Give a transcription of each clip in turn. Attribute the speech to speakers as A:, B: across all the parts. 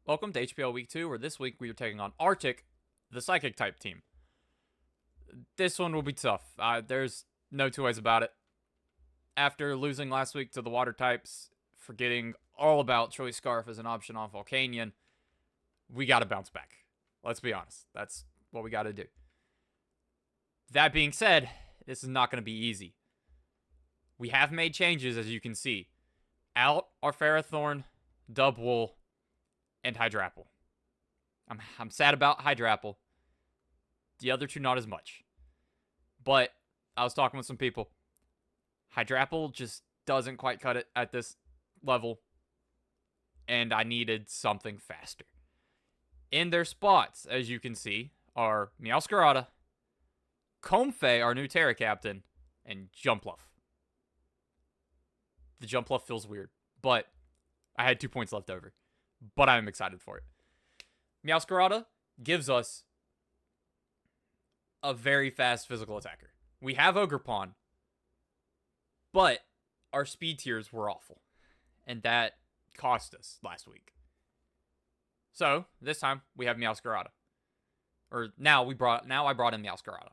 A: Welcome to HPL Week 2, where this week we are taking on Arctic, the Psychic type team. This one will be tough. There's no two ways about it. After losing last week to the Water types, forgetting all about Choice Scarf as an option on Volcanion, we gotta bounce back. Let's be honest. That's what we gotta do. That being said, this is not gonna be easy. We have made changes, as you can see. Out are Ferrothorn, Dubwool, and Hydrapple. I'm sad about Hydrapple. The other two, not as much. But I was talking with some people. Hydrapple just doesn't quite cut it at this level. And I needed something faster. In their spots, as you can see, are Meowscarada, Comfey, our new Terra Captain, and Jumpluff. The Jumpluff feels weird, but I had 2 points left over. But I'm excited for it. Meowscarada gives us a very fast physical attacker. We have Ogerpon, but our speed tiers were awful. And that cost us last week. So, this time, we have Meowscarada. Or, now I brought in Meowscarada.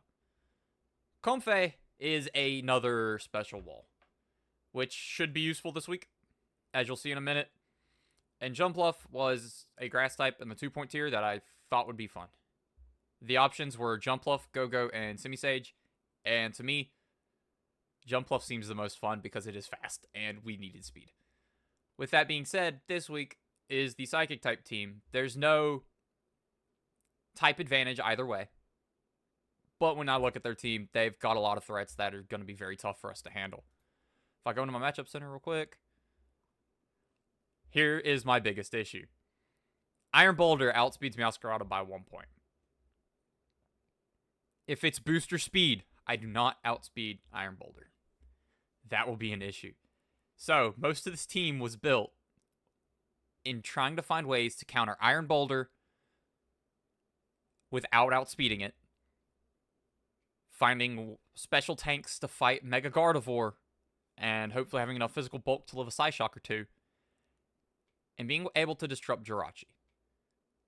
A: Comfey is another special wall, which should be useful this week, as you'll see in a minute. And Jumpluff was a grass type in the 2-point tier that I thought would be fun. The options were Jumpluff, Go-Go, and Simisage. And to me, Jumpluff seems the most fun because it is fast, and we needed speed. With that being said, this week is the Psychic type team. There's no type advantage either way. But when I look at their team, they've got a lot of threats that are going to be very tough for us to handle. If I go into my matchup center real quick, here is my biggest issue. Iron Boulder outspeeds Meowscarada by 1 point. If it's booster speed, I do not outspeed Iron Boulder. That will be an issue. So, most of this team was built in trying to find ways to counter Iron Boulder without outspeeding it. Finding special tanks to fight Mega Gardevoir, and hopefully having enough physical bulk to live a Psyshock or two. And being able to disrupt Jirachi.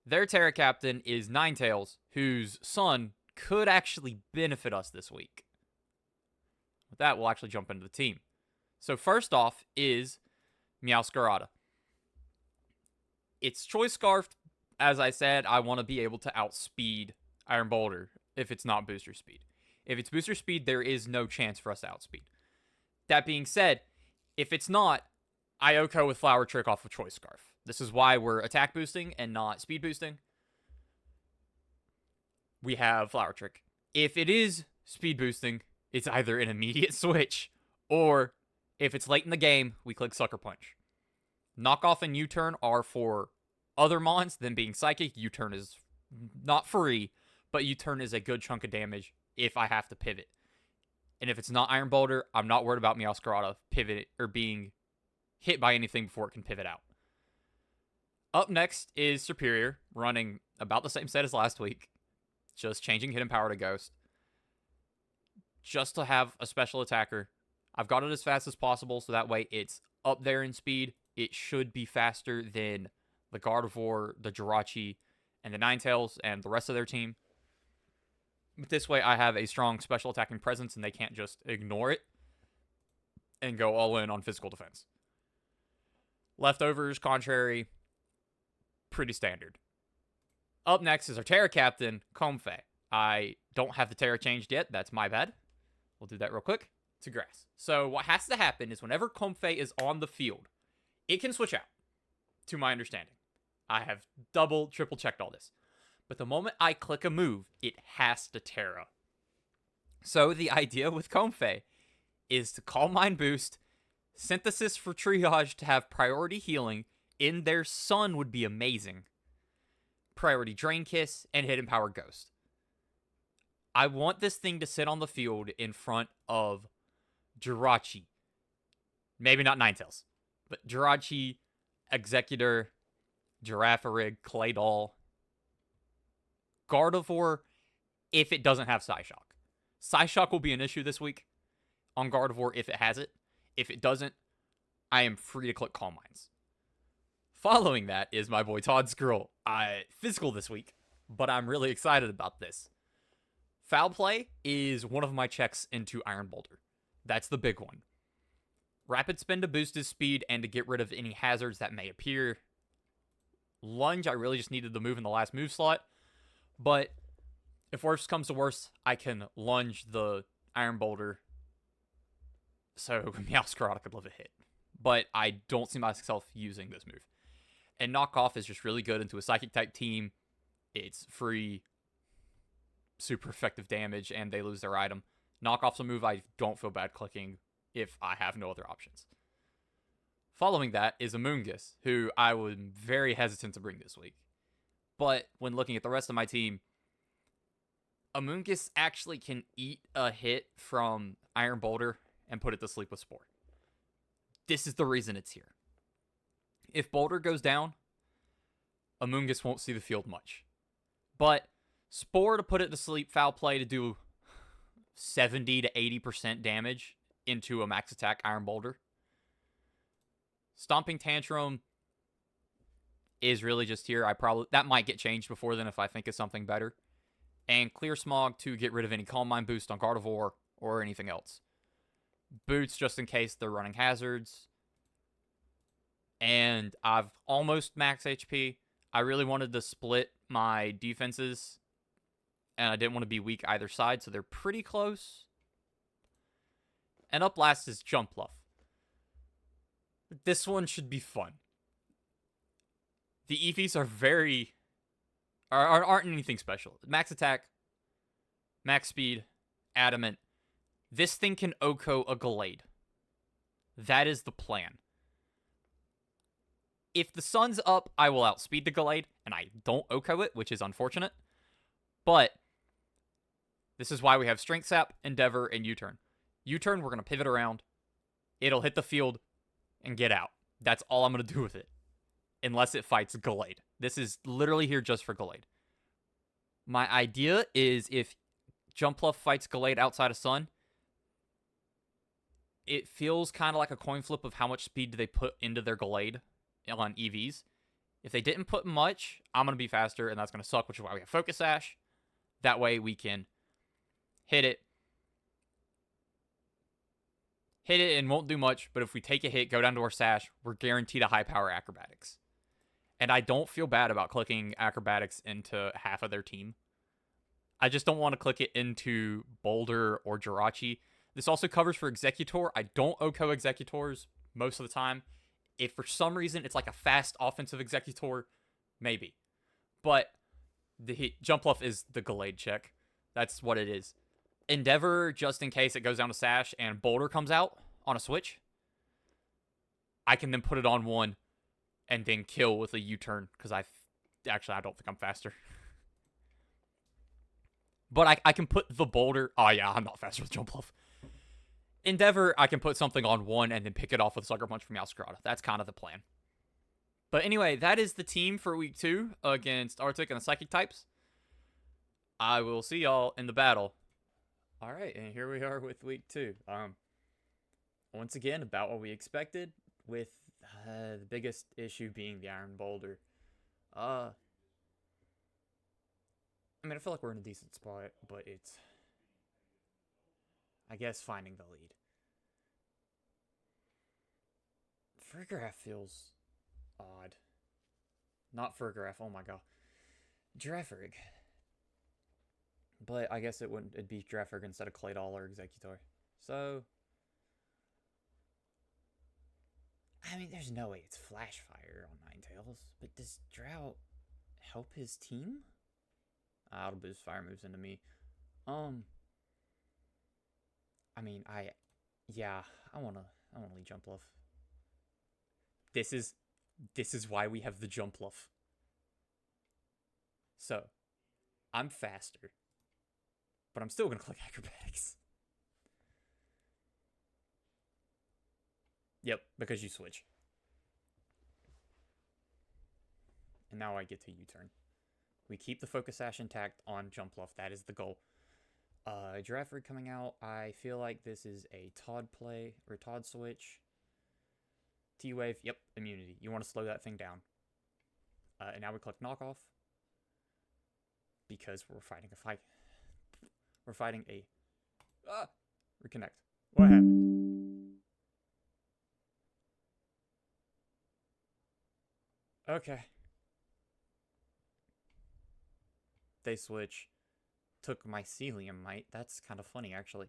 A: Their Terra Captain is Ninetales, whose son could actually benefit us this week. With that, we'll actually jump into the team. So first off is Meowscarada. It's Choice Scarf. As I said, I want to be able to outspeed Iron Boulder if it's not booster speed. If it's booster speed, there is no chance for us to outspeed. That being said, if it's not, I OHKO with Flower Trick off of Choice Scarf. This is why we're attack boosting and not speed boosting. We have Flower Trick. If it is speed boosting, it's either an immediate switch, or if it's late in the game, we click Sucker Punch. Knockoff and U-Turn are for other mons, than being Psychic. U-Turn is not free, but U-Turn is a good chunk of damage if I have to pivot. And if it's not Iron Boulder, I'm not worried about Meowscarada pivot or being hit by anything before it can pivot out. Up next is Superior, running about the same set as last week. Just changing Hidden Power to Ghost. Just to have a special attacker. I've got it as fast as possible, so that way it's up there in speed. It should be faster than the Gardevoir, the Jirachi, and the Ninetales, and the rest of their team. But this way I have a strong special attacking presence, and they can't just ignore it and go all in on physical defense. Leftovers, contrary, pretty standard. Up next is our Terra Captain, Comfey. I don't have the Terra changed yet. That's my bad. We'll do that real quick. To grass. So what has to happen is whenever Comfey is on the field, it can switch out, to my understanding. I have double, triple checked all this. But the moment I click a move, it has to Terra. So the idea with Comfey is to Calm Mind boost, Synthesis for Triage to have priority healing in their Sun would be amazing. Priority Drain Kiss, and Hidden Power Ghost. I want this thing to sit on the field in front of Jirachi. Maybe not Ninetales, but Jirachi, Executor, Girafarig, Claydol, Gardevoir, if it doesn't have Psyshock. Psyshock will be an issue this week on Gardevoir if it has it. If it doesn't, I am free to click Calm Minds. Following that is my boy Todd Skrull. Physical this week, but I'm really excited about this. Foul play is one of my checks into Iron Boulder. That's the big one. Rapid spin to boost his speed and to get rid of any hazards that may appear. Lunge, I really just needed the move in the last move slot. But if worse comes to worse, I can lunge the Iron Boulder so Meowscarada could live a hit. But I don't see myself using this move. And Knockoff is just really good into a Psychic type team. It's free, super effective damage, and they lose their item. Knockoff's a move I don't feel bad clicking if I have no other options. Following that is Amoonguss, who I was very hesitant to bring this week. But when looking at the rest of my team, Amoonguss actually can eat a hit from Iron Boulder and put it to sleep with Spore. This is the reason it's here. If Boulder goes down, Amoonguss won't see the field much. But Spore to put it to sleep, foul play to do 70 to 80% damage into a max attack Iron Boulder. Stomping Tantrum is really just here. That might get changed before then if I think of something better. And Clear Smog to get rid of any Calm Mind boost on Gardevoir or anything else. Boots just in case they're running hazards. And I've almost max HP. I really wanted to split my defenses, and I didn't want to be weak either side, so they're pretty close. And up last is Jump Bluff. This one should be fun. The Eevees aren't anything special. Max attack, max speed, adamant. This thing can OHKO a Gallade. That is the plan. If the sun's up, I will outspeed the Gallade, and I don't OHKO it, which is unfortunate. But this is why we have Strength Sap, Endeavor, and U-Turn. U-Turn, we're going to pivot around. It'll hit the field and get out. That's all I'm going to do with it. Unless it fights Gallade. This is literally here just for Gallade. My idea is if Jumpluff fights Gallade outside of Sun, it feels kind of like a coin flip of how much speed do they put into their Gallade on EVs. If they didn't put much, I'm going to be faster, and that's going to suck, which is why we have Focus Sash. That way we can hit it and won't do much, but if we take a hit, go down to our Sash, we're guaranteed a high power Acrobatics. And I don't feel bad about clicking Acrobatics into half of their team. I just don't want to click it into Boulder or Jirachi. This also covers for Executor. I don't OHKO Executors most of the time. If for some reason it's like a fast offensive Executor, maybe. But the Jumpluff is the Gallade check. That's what it is. Endeavor, just in case it goes down to Sash and Boulder comes out on a switch, I can then put it on one and then kill with a U-turn, because I don't think I'm faster. But I can put the Boulder... Oh yeah, I'm not faster with Jumpluff. Endeavor, I can put something on one and then pick it off with Sucker Punch from Meowscarada. That's kind of the plan. But anyway, that is the team for week 2 against Arctic and the Psychic types. I will see y'all in the battle. Alright, and here we are with week 2. Once again, about what we expected, with the biggest issue being the Iron Boulder. I mean, I feel like we're in a decent spot, but it's, I guess, finding the lead. Farigiraf feels odd. Not Farigiraf, oh my god. Girafarig. But I guess it'd be Girafarig instead of Claydol or Executor. So, I mean, there's no way it's Flash Fire on Ninetales. But does Drought help his team? It'll boost fire moves into me. I mean, I wanna lead Jumpluff. This is why we have the Jumpluff. So, I'm faster, but I'm still gonna click Acrobatics. Yep, because you switch. And now I get to U-turn. We keep the Focus Sash intact on Jumpluff. That is the goal. Girafarig coming out. I feel like this is a Todd play, or Todd switch. T-Wave. Yep, immunity. You want to slow that thing down. And now we click knockoff because we're fighting a fight. We're fighting a reconnect. What happened? Okay. They switch. Took mycelium mite. That's kind of funny, actually.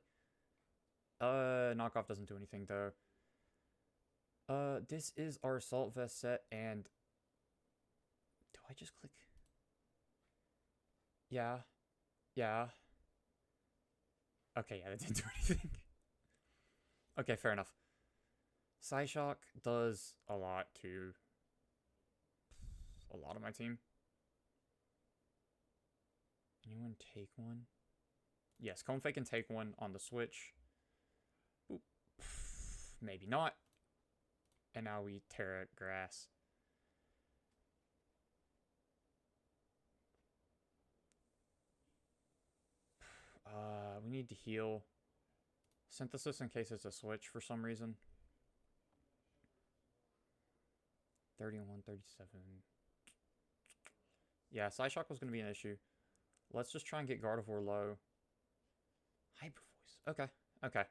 A: Knockoff doesn't do anything, though. This is our assault vest set, and do I just click? Yeah. Yeah. Okay, yeah, that didn't do anything. Okay, fair enough. Psyshock does a lot to a lot of my team. Anyone take one? Yes, Cone Fake can take one on the switch. Oop. Maybe not. And now we tear at grass. We need to heal Synthesis in case it's a switch for some reason. 31, 37. Yeah, Psyshock was going to be an issue. Let's just try and get Gardevoir low. Hyper Voice. Okay. Okay.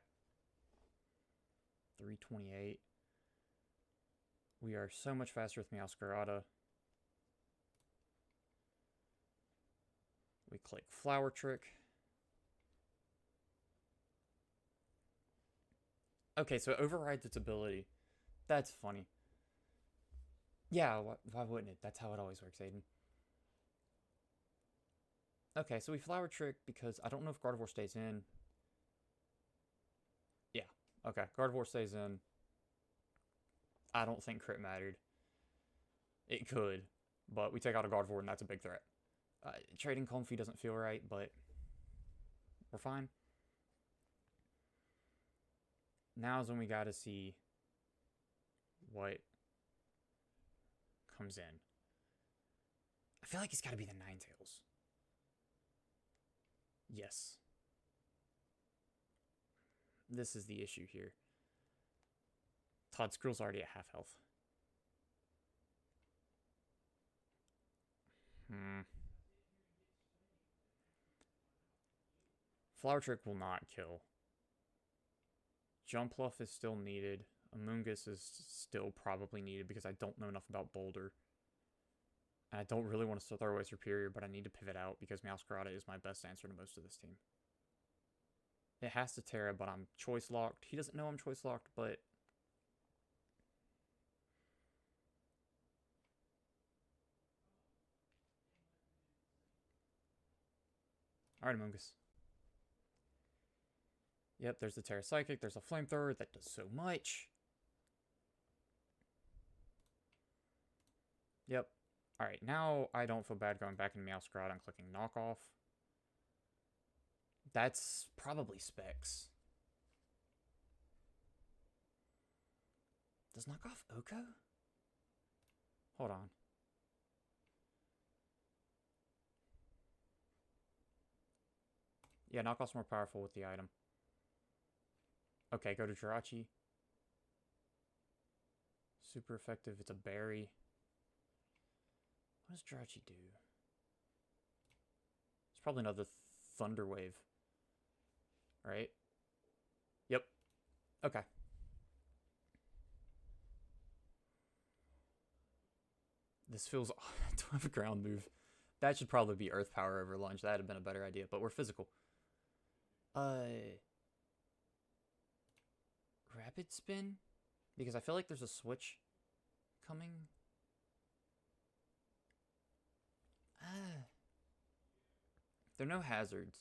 A: 328. We are so much faster with Meowscarada. We click Flower Trick. Okay, so it overrides its ability. That's funny. Yeah, why wouldn't it? That's how it always works, Aiden. Okay, so we Flower Trick because I don't know if Gardevoir stays in. Yeah, okay. Gardevoir stays in. I don't think crit mattered. It could, but we take out a Gardevoir and that's a big threat. Trading Comfy doesn't feel right, but we're fine. Now is when we gotta see what comes in. I feel like it's gotta be the Ninetales. Yes. This is the issue here. Todd Squirrel's already at half health. Flower Trick will not kill. Jumpluff is still needed. Amoonguss is still probably needed because I don't know enough about Boulder. And I don't really want to throw away Superior, but I need to pivot out because Meowscarada is my best answer to most of this team. It has to Terra, but I'm choice locked. He doesn't know I'm choice locked, but... Alright, Amoonguss. Yep, there's the Terra Psychic. There's a Flamethrower that does so much. Yep. Alright, now I don't feel bad going back in Meowscarada and clicking Knockoff. That's probably Specs. Does Knockoff Oko? Hold on. Yeah, Knockoff's more powerful with the item. Okay, go to Jirachi. Super effective. It's a berry. What does Jirachi do? It's probably another Thunder Wave. Right? Yep. Okay. This feels... I don't have a ground move. That should probably be Earth Power over Lunge. That would have been a better idea, but we're physical. Rapid Spin? Because I feel like there's a switch coming. There are no hazards.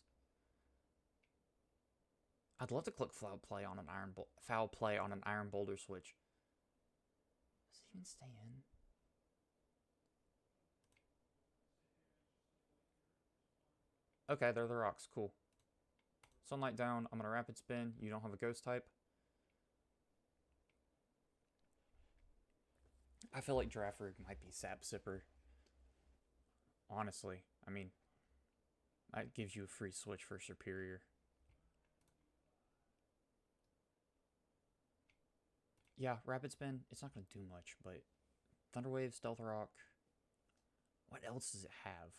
A: I'd love to click Foul Play on an Iron Boulder switch. Does it even stay in? Okay, they're the rocks. Cool. Sunlight down. I'm gonna Rapid Spin. You don't have a Ghost type. I feel like Giraffrig might be Sap Sipper. Honestly. I mean, that gives you a free switch for Superior. Yeah, Rapid Spin. It's not going to do much, but Thunder Wave, Stealth Rock. What else does it have?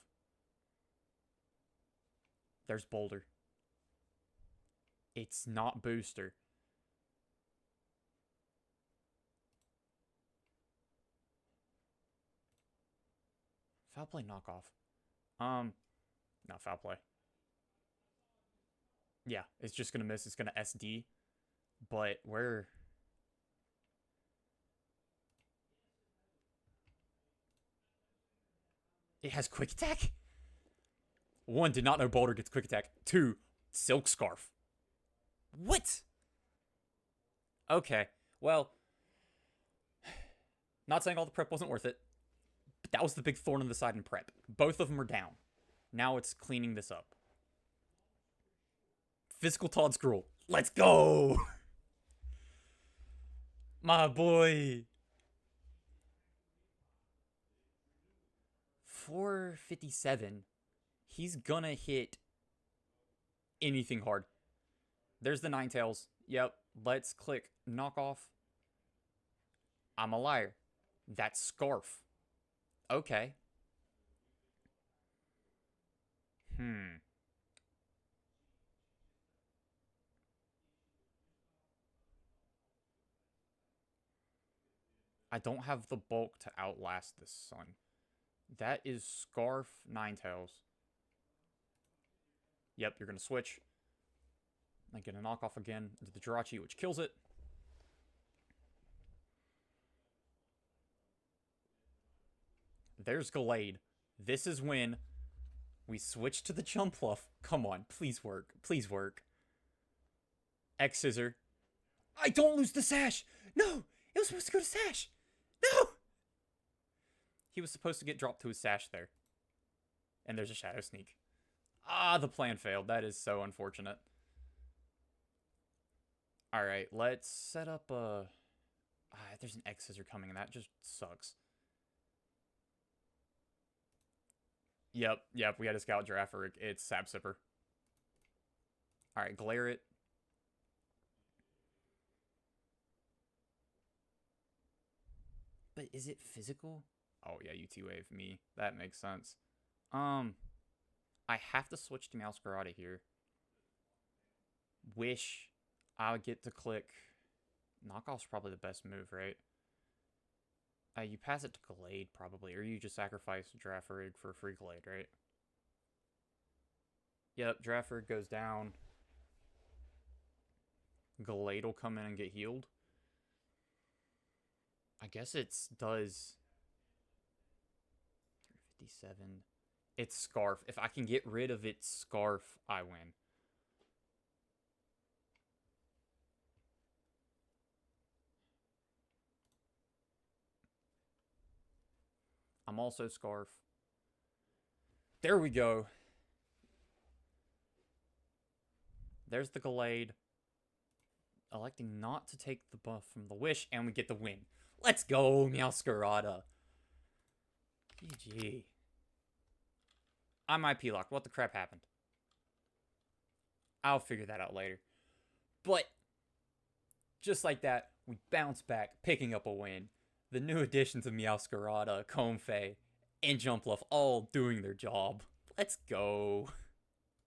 A: There's Boulder. It's not Booster. Foul play knockoff. Not foul play. Yeah, it's just gonna miss. It's gonna SD. But where? It has quick attack? 1, did not know Boulder gets quick attack. 2, Silk Scarf. What? Okay, well, not saying all the prep wasn't worth it, but that was the big thorn in the side in prep. Both of them are down. Now it's cleaning this up. Physical Todd Scroll. Let's go! My boy. 457. He's gonna hit anything hard. There's the Ninetales. Yep. Let's click knockoff. I'm a liar. That's Scarf. Okay. I don't have the bulk to outlast this Sun. That is Scarf Ninetales. Yep, you're going to switch. I get a knockoff again into the Jirachi, which kills it. There's Gallade. This is when we switch to the Jumpluff. Come on, please work. Please work. X Scissor. I don't lose the Sash! No! It was supposed to go to Sash! No! He was supposed to get dropped to his Sash there. And there's a Shadow Sneak. Ah, the plan failed. That is so unfortunate. Alright, let's set up a... there's an X Scissor coming, and that just sucks. Yep, we had a Scout Girafarig. It's Sap Sipper. Alright, Glare it. But is it physical? Oh, yeah, UT Wave me. That makes sense. I have to switch to Meowscarada here. Wish I would get to click... Knockoff's probably the best move, right? You pass it to Gallade, probably. Or you just sacrifice Girafarig for a free Gallade, right? Yep, Girafarig goes down. Gallade will come in and get healed. I guess it does... 357. It's Scarf. If I can get rid of its Scarf, I win. I'm also Scarf. There we go. There's the Gallade. Electing not to take the buff from the Wish, and we get the win. Let's go, Meowscarada. GG. I might P-lock. What the crap happened? I'll figure that out later. But, just like that, we bounce back, picking up a win. The new additions of Meowscarada, Comfey, and Jumpluff all doing their job. Let's go.